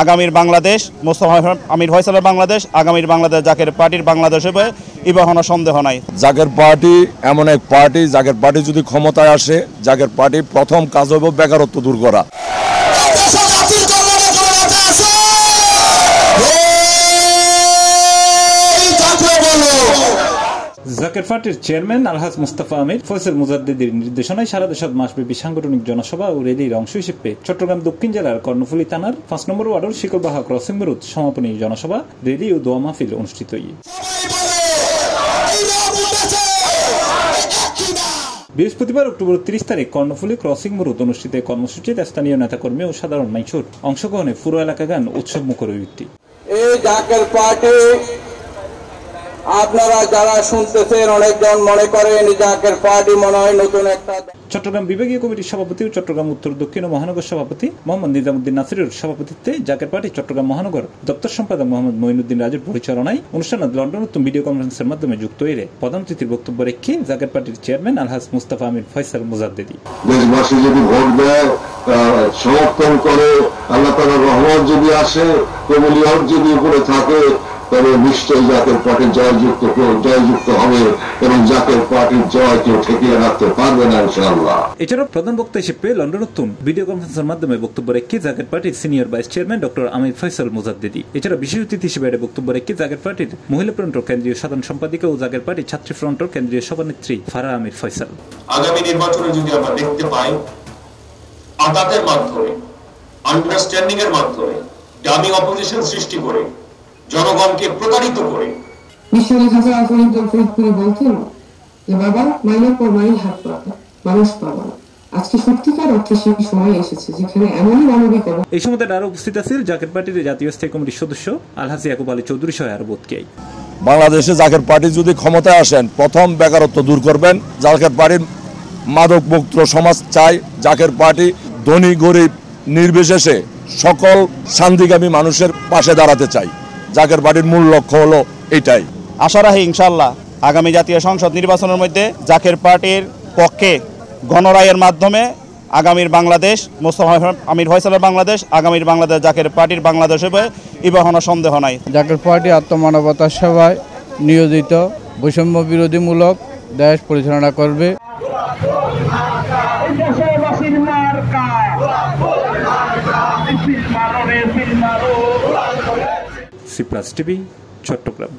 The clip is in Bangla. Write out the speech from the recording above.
আগামীর বাংলাদেশ মোস্তফা আমির ফয়সালের বাংলাদেশ, আগামীর বাংলাদেশ জাকের পার্টির বাংলাদেশ হবে, এবার কোনো সন্দেহ নাই। জাকের পার্টি এমন এক পার্টি, জাকের পার্টি যদি ক্ষমতায় আসে, জাকের পার্টির প্রথম কাজ হবে বেকারত্ব দূর করা। জাকের পার্টির চেয়ারম্যান আলহাজ মুস্তাফা আমির ফয়সাল মুজাদ্দেদির নির্দেশনায় সারা দেশে মাসব্যাপী সাংগঠনিক জনসভা ও র্যালির অংশ হিসেবে চট্টগ্রাম দক্ষিণ জেলার কর্ণফুলী থানার ৫ নম্বর ওয়ার্ডের শিকলবাহা ক্রসিং রোড সমাপনী জনসভা, র্যালি ও দোয়া মাহফিল অনুষ্ঠিত। বৃহস্পতিবার অক্টোবর ৩০ তারিখ কর্ণফুলী ক্রসিং রোড অনুষ্ঠিত কর্মসূচিতে স্থানীয় নেতাকর্মী ও সাধারণ মানুষের অংশগ্রহণে পুরো এলাকা গান উৎসব মুখর হইতে। এই জাকের পার্টি আপনারা যারা শুনতেছেন অনেকজন মনে করেন জাকের পার্টি মনে হয় নতুন একটা। চট্টগ্রাম বিভাগীয় কমিটির সভাপতি ও চট্টগ্রাম উত্তর দক্ষিণ মহানগর সভাপতি মোহাম্মদ নিজামুদ্দিন নাসিরের সভাপতিত্বে জাকের পার্টি চট্টগ্রাম মহানগর দপ্তর সম্পাদক মোহাম্মদ মঈনুদ্দিন রাজুর পরিচালনায় অনুষ্ঠানে লন্ডন ভিডিও কনফারেন্সের মাধ্যমে যুক্ত হয়ে প্রধান অতিথির বক্তব্য রেখে জাকের পার্টির চেয়ারম্যান আলহাজ মুস্তাফা আমির ফয়সাল মুজাদ্দেদি দেশবাসী যদি ভোট দেয়, সমর্থন করে, আল্লাহ তাআলার রহমত যদি আসে, কবুলিয়ত যদি উপরে থাকে, তবে নিশ্চয়ই জাকের পার্টি জয়যুক্ত হবে এবং জাকের পার্টির জয় কেউ ঠেকিয়ে রাখতে পারবে না ইনশাআল্লাহ। এছাড়াও প্রধান বক্তা হিসেবে লন্ডন ভিডিও কনফারেন্সের মাধ্যমে বক্তব্য রেখে জাকের পার্টির সিনিয়র ভাইস চেয়ারম্যান ডক্টর আমির ফয়সাল মুজাদ্দেদি। এছাড়া বিশেষ অতিথি হিসেবে বক্তব্য রেখে জাকের পার্টির মহিলা ফ্রন্টের কেন্দ্রীয় সাধারণ সম্পাদিকা ও জাকের পার্টির ছাত্রী ফ্রন্টের কেন্দ্রীয় সভানেত্রী ফারাহ আমির ফয়সাল। আগামী নির্বাচনে যদি আমরা দেখতে পাই আদাতের মাধ্যমে, আন্ডারস্ট্যান্ডিং এর মাধ্যমে ডামি অপোজিশন সৃষ্টি করে জনগণকে প্রতারিত করে বলতেন যে বাবা মাইলের পর মাইল হাত পাতা মানুষ পাবা না। আজকে সত্যিকার অর্থে সেই সময় এসেছে যেখানে এমনই মানবিকতা। এই সময় আরো উপস্থিত আছেন জাকের পার্টির জাতীয় স্থায়ী কমিটির সদস্য আলহাজ ইয়াকুব আলী চৌধুরী সহ আরো বোধকেই। বাংলাদেশে জাকের পার্টি যদি ক্ষমতায় আসেন, প্রথম বেকারত্ব দূর করবেন। জাকের পার্টির মাদক মুক্ত সমাজ চাই। জাকের পার্টি ধনী গরিব নির্বিশেষে সকল শান্তিকামী মানুষের পাশে দাঁড়াতে চাই। জাকের পার্টির মূল লক্ষ্য হলো এটাই। আশা রাখি ইনশাআল্লাহ আগামী জাতীয় সংসদ নির্বাচনের মধ্যে জাকের পার্টির পক্ষে গণরায়ের মাধ্যমে আগামীর বাংলাদেশ মোস্তফা আমির ফয়সালের বাংলাদেশ, আগামীর বাংলাদেশ জাকের পার্টির বাংলাদেশ হবে, এবার কোনো সন্দেহ নাই। জাকের পার্টি আত্মমানবতার সেবায় নিয়োজিত, বৈষম্য বিরোধীমূলক দেশ পরিচালনা করবে। C plus TV, Chittagong.